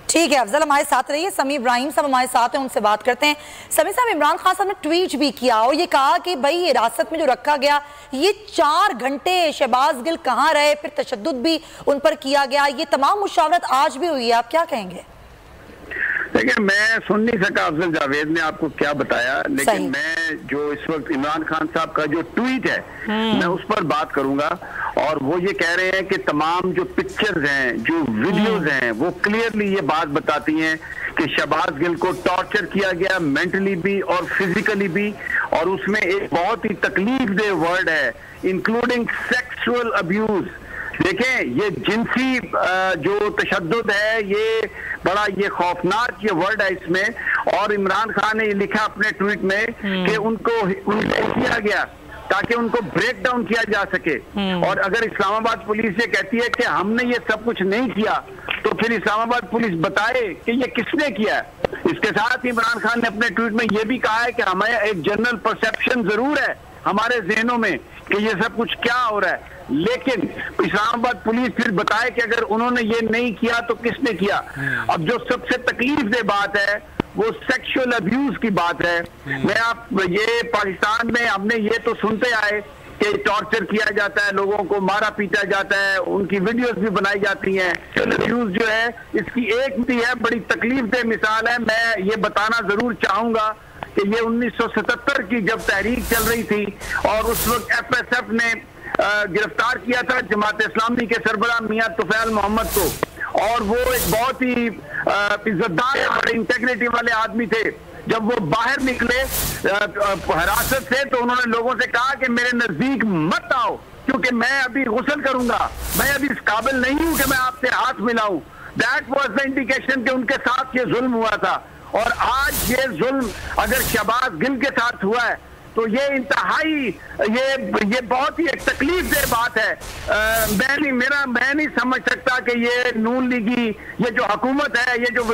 ठीक है अफजल, हमारे साथ रहिए। समी इब्राहिम साहब हमारे साथ हैं, उनसे बात करते हैं। समी साहब, इमरान खान साहब ने ट्वीट भी किया और ये कहा कि भाई हिरासत में जो रखा गया ये 4 घंटे शहबाज गिल कहाँ रहे, फिर तशद्दुद भी उन पर किया गया, ये तमाम मुशावरत आज भी हुई है, आप क्या कहेंगे? देखिए, मैं सुन नहीं सका अफजल जावेद ने आपको क्या बताया, लेकिन मैं जो इस वक्त इमरान खान साहब का जो ट्वीट है मैं उस पर बात करूंगा। और वो ये कह रहे हैं कि तमाम जो पिक्चर्स हैं, जो वीडियोस हैं, वो क्लियरली ये बात बताती हैं कि शहबाज गिल को टॉर्चर किया गया, मेंटली भी और फिजिकली भी। और उसमें एक बहुत ही तकलीफदेह वर्ड है, इंक्लूडिंग सेक्सुअल अब्यूज। देखें, ये जिनसी जो तशद्दुद है, ये बड़ा ये खौफनाक ये वर्ड है इसमें। और इमरान खान ने ये लिखा अपने ट्वीट में कि उनको किया गया ताकि उनको ब्रेक डाउन किया जा सके। और अगर इस्लामाबाद पुलिस ये कहती है कि हमने ये सब कुछ नहीं किया, तो फिर इस्लामाबाद पुलिस बताए कि ये किसने किया है। इसके साथ इमरान खान ने अपने ट्वीट में ये भी कहा है कि हमें एक जनरल परसेप्शन जरूर है हमारे जहनों में कि ये सब कुछ क्या हो रहा है, लेकिन इस्लामाबाद पुलिस फिर बताए कि अगर उन्होंने ये नहीं किया तो किसने किया। अब जो सबसे तकलीफदेह बात है वो सेक्सुअल अब्यूज की बात है। मैं आप ये पाकिस्तान में हमने ये तो सुनते आए कि टॉर्चर किया जाता है, लोगों को मारा पीटा जाता है, उनकी वीडियोस भी बनाई जाती हैं। अब्यूज जो है इसकी एक भी है, बड़ी तकलीफदेह मिसाल है। मैं ये बताना जरूर चाहूंगा कि ये 1977 की जब तहरीक चल रही थी और उस वक्त FSF ने गिरफ्तार किया था जमात इस्लामी के सरबराह मियां तुफैल मोहम्मद को, और वो एक बहुत ही इज्जतदार बड़े इंटेग्रिटी वाले आदमी थे। जब वो बाहर निकले हिरासत से तो उन्होंने लोगों से कहा कि मेरे नजदीक मत आओ क्योंकि मैं अभी गुस्ल करूंगा, मैं अभी इस काबिल नहीं हूं कि मैं आपसे हाथ मिलाऊं। दैट वाज द इंडिकेशन कि उनके साथ ये जुल्म हुआ था। और आज ये जुल्म अगर शहबाज गिल के साथ हुआ है तो ये इंतहाई ये बहुत ही एक तकलीफदेह बात है। मैं नहीं समझ सकता कि ये नून लीगी, ये जो हुकूमत है, ये जो